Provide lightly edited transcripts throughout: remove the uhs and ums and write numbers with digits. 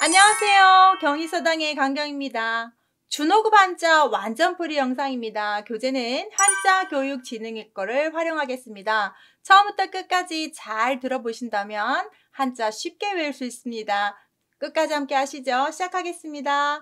안녕하세요. 경희서당의 강경입니다. 준호급 한자 완전풀이 영상입니다. 교재는 한자교육진흥의 거를 활용하겠습니다. 처음부터 끝까지 잘 들어보신다면 한자 쉽게 외울 수 있습니다. 끝까지 함께 하시죠. 시작하겠습니다.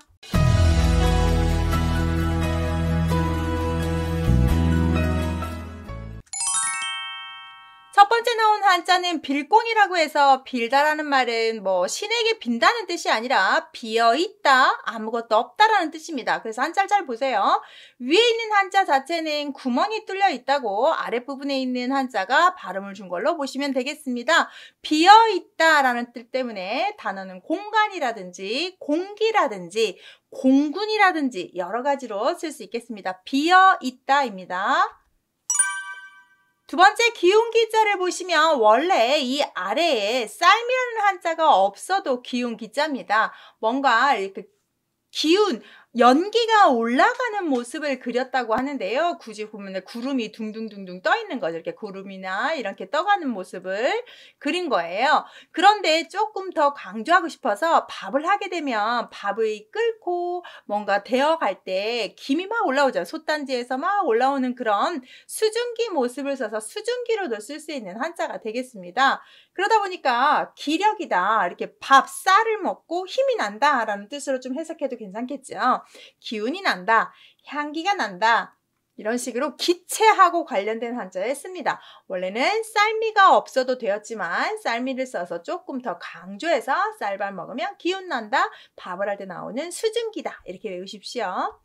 첫 번째 나온 한자는 빌공이라고 해서 빌다라는 말은 신에게 빈다는 뜻이 아니라 비어있다, 아무것도 없다라는 뜻입니다. 그래서 한자를 잘 보세요. 위에 있는 한자 자체는 구멍이 뚫려 있다고 아랫부분에 있는 한자가 발음을 준 걸로 보시면 되겠습니다. 비어있다라는 뜻 때문에 단어는 공간이라든지 공기라든지 공군이라든지 여러 가지로 쓸 수 있겠습니다. 비어있다입니다. 두 번째 기운기자를 보시면 원래 이 아래에 쌀이라는 한자가 없어도 기운기자입니다. 뭔가 이렇게 기운, 연기가 올라가는 모습을 그렸다고 하는데요. 굳이 보면 구름이 둥둥둥둥 떠 있는 거죠. 이렇게 구름이나 이렇게 떠가는 모습을 그린 거예요. 그런데 조금 더 강조하고 싶어서 밥을 하게 되면 밥을 끓고 뭔가 데워갈 때 김이 막 올라오죠. 솥단지에서 막 올라오는 그런 수증기 모습을 써서 수증기로도 쓸 수 있는 한자가 되겠습니다. 그러다 보니까 기력이다, 이렇게 밥, 쌀을 먹고 힘이 난다 라는 뜻으로 좀 해석해도 괜찮겠죠. 기운이 난다, 향기가 난다, 이런 식으로 기체하고 관련된 한자에 씁니다. 원래는 쌀미가 없어도 되었지만 쌀미를 써서 조금 더 강조해서 쌀밥 먹으면 기운 난다, 밥을 할 때 나오는 수증기다, 이렇게 외우십시오.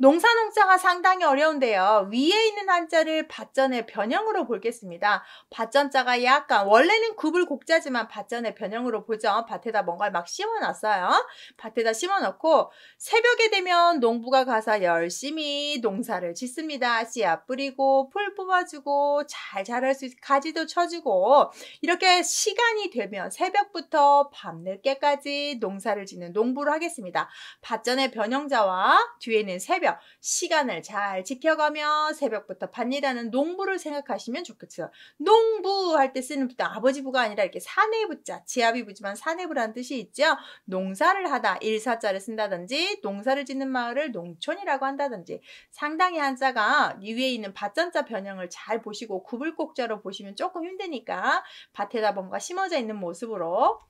농사농자가 상당히 어려운데요. 위에 있는 한자를 밭전의 변형으로 보겠습니다. 밭전자가 약간 원래는 구불곡자지만 밭전의 변형으로 보죠. 밭에다 뭔가를 막 심어놨어요. 밭에다 심어놓고 새벽에 되면 농부가 가서 열심히 농사를 짓습니다. 씨앗 뿌리고 풀 뽑아주고 잘 자랄 수 있게 가지도 쳐주고, 이렇게 시간이 되면 새벽부터 밤늦게까지 농사를 짓는 농부를 하겠습니다. 밭전의 변형자와 뒤에는 새벽, 시간을 잘 지켜가며 새벽부터 밭일하는 농부를 생각하시면 좋겠어요. 농부 할 때 쓰는 부터 아버지 부가 아니라 이렇게 사내부자, 지아비 부지만 사내부라는 뜻이 있죠. 농사를 하다, 일사자를 쓴다든지 농사를 짓는 마을을 농촌이라고 한다든지, 상당히 한자가 위에 있는 밭전자 변형을 잘 보시고 구불곡자로 보시면 조금 힘드니까 밭에다 뭔가 심어져 있는 모습으로.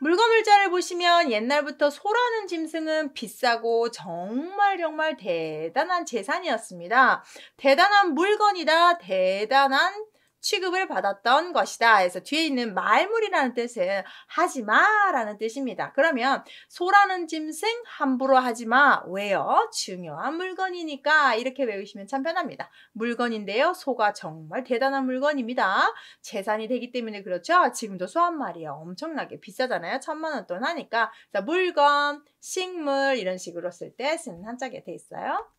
물건물자를 보시면 옛날부터 소라는 짐승은 비싸고 정말 대단한 재산이었습니다. 대단한 물건이다, 대단한 취급을 받았던 것이다 해서 뒤에 있는 말물이라는 뜻은 하지마 라는 뜻입니다. 그러면 소라는 짐승 함부로 하지마. 왜요? 중요한 물건이니까, 이렇게 외우시면 참 편합니다. 물건인데요, 소가 정말 대단한 물건입니다. 재산이 되기 때문에 그렇죠. 지금도 소 한 마리가 엄청나게 비싸잖아요. 1000만 원 돈 하니까. 자, 물건, 식물 이런 식으로 쓸 때 쓰는 한자가 돼 있어요.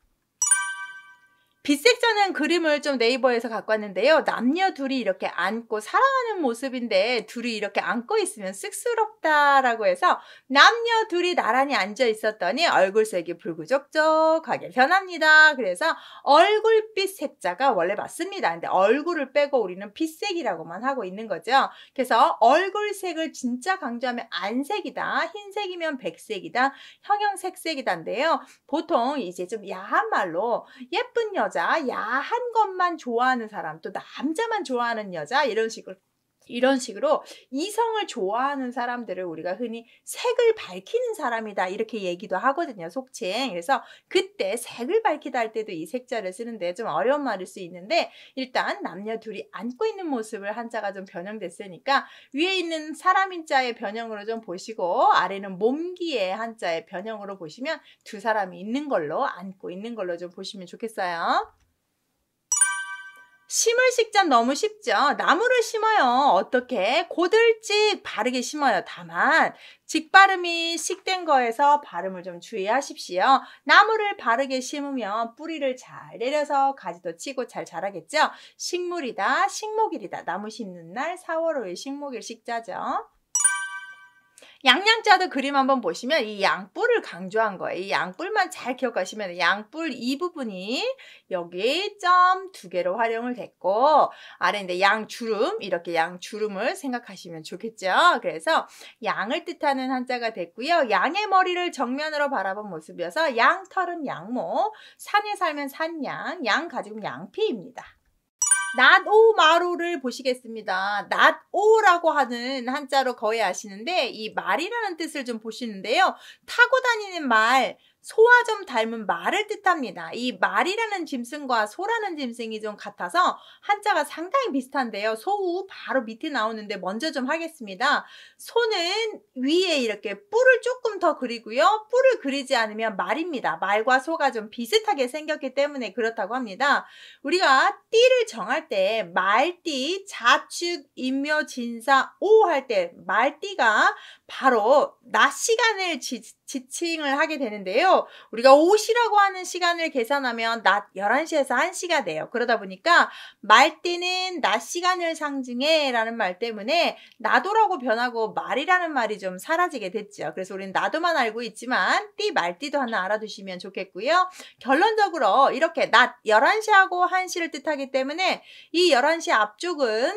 빛색자는 그림을 좀 네이버에서 갖고 왔는데요. 남녀 둘이 이렇게 안고 사랑하는 모습인데 둘이 이렇게 안고 있으면 쑥스럽다라고 해서 남녀 둘이 나란히 앉아 있었더니 얼굴색이 붉으족족하게 변합니다. 그래서 얼굴빛 색자가 원래 맞습니다. 근데 얼굴을 빼고 우리는 빛색이라고만 하고 있는 거죠. 그래서 얼굴색을 진짜 강조하면 안색이다, 흰색이면 백색이다, 형형색색이다인데요. 보통 이제 좀 야한 말로 예쁜 여자, 야한 것만 좋아하는 사람, 또 남자만 좋아하는 여자, 이런 식으로 이성을 좋아하는 사람들을 우리가 흔히 색을 밝히는 사람이다, 이렇게 얘기도 하거든요. 속칭. 그래서 그때 색을 밝히다 할 때도 이 색자를 쓰는데 좀 어려운 말일 수 있는데, 일단 남녀 둘이 안고 있는 모습을 한자가 좀 변형됐으니까 위에 있는 사람인자의 변형으로 좀 보시고 아래는 몸기의 한자의 변형으로 보시면 두 사람이 있는 걸로, 안고 있는 걸로 좀 보시면 좋겠어요. 심을 식자 너무 쉽죠. 나무를 심어요. 어떻게? 고들직 바르게 심어요. 다만 직발음이 식된 거에서 발음을 좀 주의하십시오. 나무를 바르게 심으면 뿌리를 잘 내려서 가지도 치고 잘 자라겠죠. 식물이다, 식목일이다. 나무 심는 날 4월 5일 식목일 식자죠. 양양자도 그림 한번 보시면 이 양뿔을 강조한 거예요. 이 양뿔만 잘 기억하시면 양뿔 이 부분이 여기 점 2개로 활용을 됐고 아래인데 양주름 이렇게 양주름을 생각하시면 좋겠죠. 그래서 양을 뜻하는 한자가 됐고요. 양의 머리를 정면으로 바라본 모습이어서 양털은 양모, 산에 살면 산양, 양 가지고 양피입니다. 낫오마루를 보시겠습니다. 낫오라고 하는 한자로 거의 아시는데 이 말이라는 뜻을 좀 보시는데요. 타고 다니는 말, 소와 좀 닮은 말을 뜻합니다. 이 말이라는 짐승과 소라는 짐승이 좀 같아서 한자가 상당히 비슷한데요. 소우 바로 밑에 나오는데 먼저 좀 하겠습니다. 소는 위에 이렇게 뿔을 조금 더 그리고요. 뿔을 그리지 않으면 말입니다. 말과 소가 좀 비슷하게 생겼기 때문에 그렇다고 합니다. 우리가 띠를 정할 때 말띠, 자축, 인묘, 진사, 오 할 때 말띠가 바로 낮 시간을 지칭을 하게 되는데요. 우리가 오시라고 하는 시간을 계산하면 낮 11시에서 1시가 돼요. 그러다 보니까 말띠는 낮 시간을 상징해 라는 말 때문에 나도라고 변하고 말이라는 말이 좀 사라지게 됐죠. 그래서 우리는 나도만 알고 있지만 띠, 말띠도 하나 알아두시면 좋겠고요. 결론적으로 이렇게 낮 11시하고 1시를 뜻하기 때문에 이 11시 앞쪽은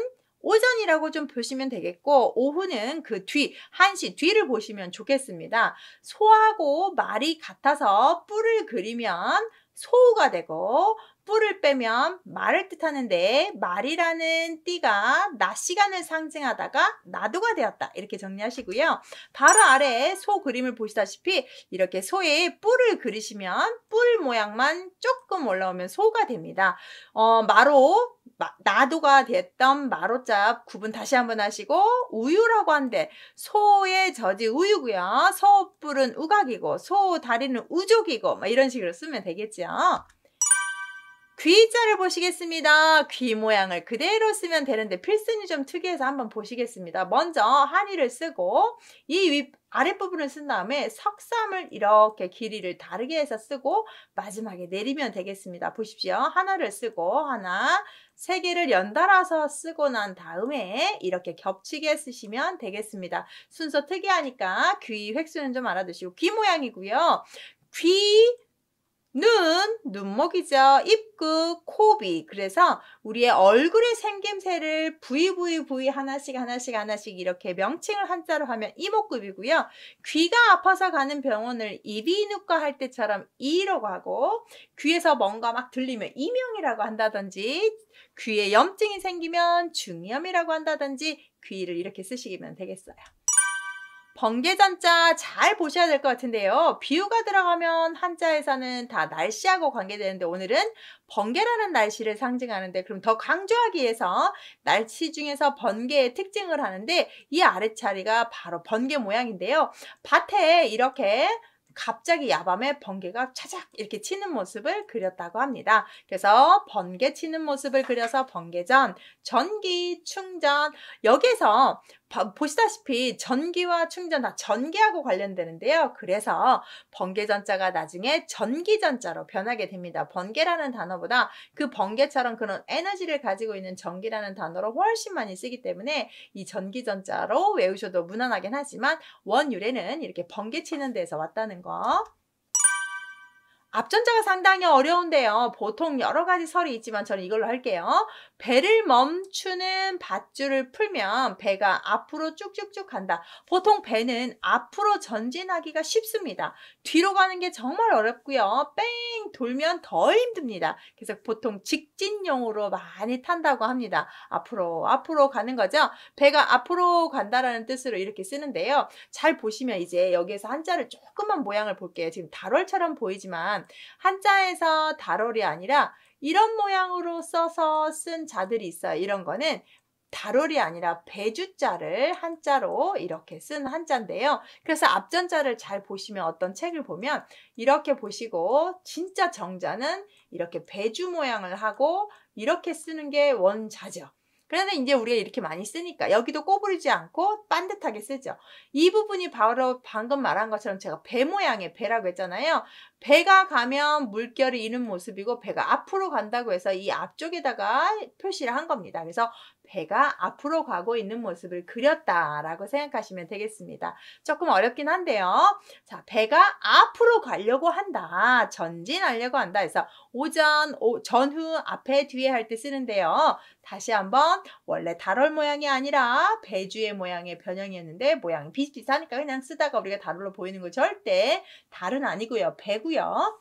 오전이라고 좀 보시면 되겠고 오후는 그 뒤, 1시 뒤를 보시면 좋겠습니다. 소하고 말이 같아서 뿔을 그리면 소우가 되고 뿔을 빼면 말을 뜻하는데 말이라는 띠가 낮 시간을 상징하다가 나도가 되었다. 이렇게 정리하시고요. 바로 아래에 소 그림을 보시다시피 이렇게 소의 뿔을 그리시면 뿔 모양만 조금 올라오면 소가 됩니다. 마로 나도가 됐던 마로자 구분 다시 한번 하시고 우유라고 하는데 소의 젖이 우유고요. 소뿔은 우각이고 소 다리는 우족이고 이런 식으로 쓰면 되겠죠. 귀자를 보시겠습니다. 귀 모양을 그대로 쓰면 되는데 필순이 좀 특이해서 한번 보시겠습니다. 먼저 한의를 쓰고 이 아랫부분을 쓴 다음에 석삼을 이렇게 길이를 다르게 해서 쓰고 마지막에 내리면 되겠습니다. 보십시오. 하나를 쓰고 하나, 3개를 연달아서 쓰고 난 다음에 이렇게 겹치게 쓰시면 되겠습니다. 순서 특이하니까 귀 획수는 좀 알아두시고 귀 모양이고요. 귀 눈목이죠. 입구, 코비. 그래서 우리의 얼굴의 생김새를 부위 하나씩 이렇게 명칭을 한자로 하면 이목구비고요. 귀가 아파서 가는 병원을 이비인후과 할 때처럼 이라고 하고 귀에서 뭔가 막 들리면 이명이라고 한다든지 귀에 염증이 생기면 중이염이라고 한다든지 귀를 이렇게 쓰시면 되겠어요. 번개전자 잘 보셔야 될 것 같은데요. 비유가 들어가면 한자에서는 다 날씨하고 관계되는데 오늘은 번개라는 날씨를 상징하는데 그럼 더 강조하기 위해서 날씨 중에서 번개의 특징을 하는데 이 아래차리가 바로 번개 모양인데요. 밭에 이렇게 갑자기 야밤에 번개가 차작 이렇게 치는 모습을 그렸다고 합니다. 그래서 번개 치는 모습을 그려서 번개전, 전기, 충전 여기에서 보시다시피 전기와 충전 다 전기하고 관련되는데요. 그래서 번개전자가 나중에 전기전자로 변하게 됩니다. 번개라는 단어보다 그 번개처럼 그런 에너지를 가지고 있는 전기라는 단어로 훨씬 많이 쓰기 때문에 이 전기전자로 외우셔도 무난하긴 하지만 원유래는 이렇게 번개 치는 데서 왔다는 거. 앞전자가 상당히 어려운데요. 보통 여러 가지 설이 있지만 저는 이걸로 할게요. 배를 멈추는 밧줄을 풀면 배가 앞으로 쭉쭉쭉 간다. 보통 배는 앞으로 전진하기가 쉽습니다. 뒤로 가는 게 정말 어렵고요. 뺑 돌면 더 힘듭니다. 그래서 보통 직진용으로 많이 탄다고 합니다. 앞으로 가는 거죠. 배가 앞으로 간다라는 뜻으로 이렇게 쓰는데요. 잘 보시면 이제 여기에서 한자를 조금만 모양을 볼게요. 지금 달월처럼 보이지만 한자에서 달월이 아니라 이런 모양으로 써서 쓴 자들이 있어요. 이런 거는 달월이 아니라 배주자를 한자로 이렇게 쓴 한자인데요. 그래서 앞전자를 잘 보시면 어떤 책을 보면 이렇게 보시고 진짜 정자는 이렇게 배주 모양을 하고 이렇게 쓰는 게 원자죠. 그런데 이제 우리가 이렇게 많이 쓰니까 여기도 꼬부리지 않고 반듯하게 쓰죠. 이 부분이 바로 방금 말한 것처럼 제가 배 모양의 배라고 했잖아요. 배가 가면 물결이 이는 모습이고 배가 앞으로 간다고 해서 이 앞쪽에다가 표시를 한 겁니다. 그래서 배가 앞으로 가고 있는 모습을 그렸다라고 생각하시면 되겠습니다. 조금 어렵긴 한데요. 자, 배가 앞으로 가려고 한다. 전진하려고 한다. 해서 오전, 전후, 앞에, 뒤에 할 때 쓰는데요. 다시 한번 원래 달월 모양이 아니라 배주의 모양의 변형이었는데 모양이 비슷비슷하니까 그냥 쓰다가 우리가 달월로 보이는 거 절대 달은 아니고요. 배고요.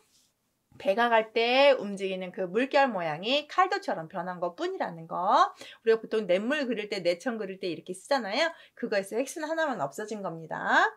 배가 갈 때 움직이는 그 물결 모양이 칼도처럼 변한 것 뿐이라는 거. 우리가 보통 냇물 그릴 때, 내천 그릴 때 이렇게 쓰잖아요. 그거에서 획순 하나만 없어진 겁니다.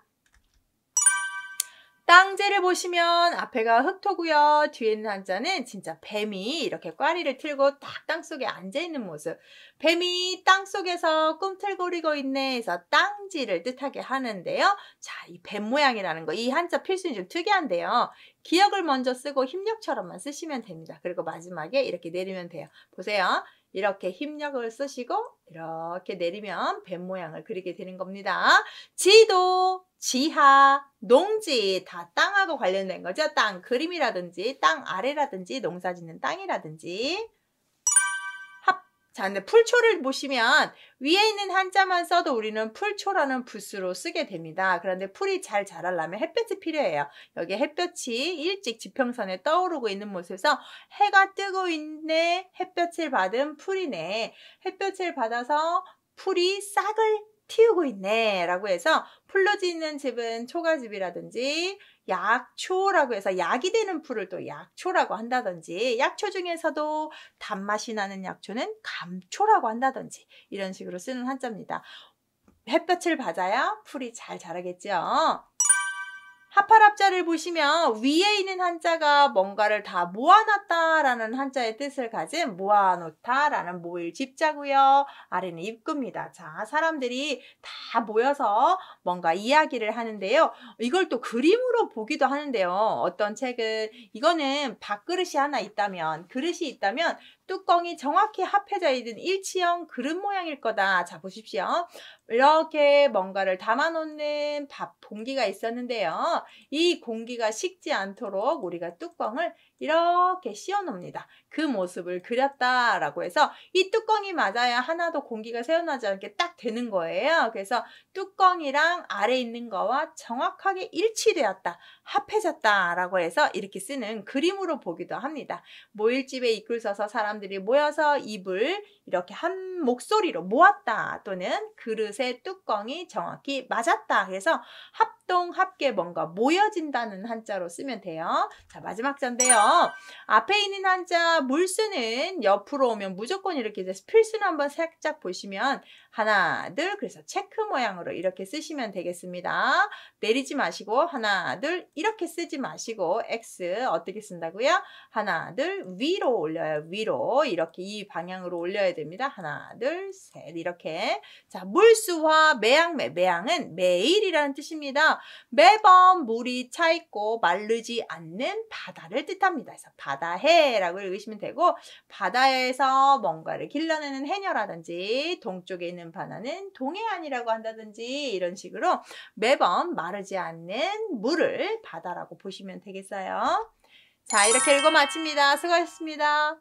땅재를 보시면 앞에가 흑토고요. 뒤에 있는 한자는 진짜 뱀이 이렇게 꽈리를 틀고 딱 땅속에 앉아있는 모습. 뱀이 땅속에서 꿈틀거리고 있네 해서 땅지를 뜻하게 하는데요. 자, 이 뱀 모양이라는 거, 이 한자 필수는 좀 특이한데요. 기역을 먼저 쓰고 힘력처럼만 쓰시면 됩니다. 그리고 마지막에 이렇게 내리면 돼요. 보세요. 이렇게 힘력을 쓰시고 이렇게 내리면 뱀 모양을 그리게 되는 겁니다. 지도, 지하, 농지 다 땅하고 관련된 거죠. 땅 그림이라든지 땅 아래라든지 농사 짓는 땅이라든지. 자, 근데 풀초를 보시면 위에 있는 한자만 써도 우리는 풀초라는 붓으로 쓰게 됩니다. 그런데 풀이 잘 자라려면 햇볕이 필요해요. 여기 햇볕이 일찍 지평선에 떠오르고 있는 모습에서 해가 뜨고 있네, 햇볕을 받은 풀이네, 햇볕을 받아서 풀이 싹을 틔우고 있네 라고 해서 풀로 짓는 집은 초가집이라든지 약초라고 해서 약이 되는 풀을 또 약초라고 한다든지, 약초 중에서도 단맛이 나는 약초는 감초라고 한다든지 이런 식으로 쓰는 한자입니다. 햇볕을 받아야 풀이 잘 자라겠죠. 하팔합자를 보시면 위에 있는 한자가 뭔가를 다 모아놨다라는 한자의 뜻을 가진 모아놓다라는 모일 집자고요. 아래는 입구입니다. 자, 사람들이 다 모여서 뭔가 이야기를 하는데요. 이걸 또 그림으로 보기도 하는데요. 어떤 책은 이거는 밥그릇이 하나 있다면, 그릇이 있다면 뚜껑이 정확히 합해져 있는 일치형 그릇 모양일 거다. 자, 보십시오. 이렇게 뭔가를 담아놓는 밥 공기가 있었는데요. 이 공기가 식지 않도록 우리가 뚜껑을 이렇게 씌워 놓습니다. 그 모습을 그렸다라고 해서 이 뚜껑이 맞아야 하나도 공기가 새어나지 않게 딱 되는 거예요. 그래서 뚜껑이랑 아래 있는 거와 정확하게 일치되었다, 합해졌다라고 해서 이렇게 쓰는 그림으로 보기도 합니다. 모일집에 입을 써서 사람들이 모여서 입을 이렇게 한 목소리로 모았다, 또는 그릇의 뚜껑이 정확히 맞았다. 그래서 합동, 합계, 뭔가 모여진다는 한자로 쓰면 돼요. 자, 마지막 자인데요. 앞에 있는 한자 물수는 옆으로 오면 무조건 이렇게 돼서 필수는 한번 살짝 보시면 하나, 둘, 그래서 체크 모양으로 이렇게 쓰시면 되겠습니다. 내리지 마시고 하나, 둘 이렇게 쓰지 마시고 X 어떻게 쓴다고요? 하나, 둘 위로 올려요. 위로 이렇게 이 방향으로 올려야 됩니다. 하나, 둘, 셋 이렇게. 자, 물수와 매양매, 매양은 매일이라는 뜻입니다. 매번 물이 차 있고 마르지 않는 바다를 뜻합니다. 그래서 바다해라고 읽으시면 되고, 바다에서 뭔가를 길러내는 해녀라든지 동쪽에 있는 바다는 동해안이라고 한다든지 이런 식으로 매번 마르지 않는 물을 바다라고 보시면 되겠어요. 자, 이렇게 읽어 마칩니다. 수고하셨습니다.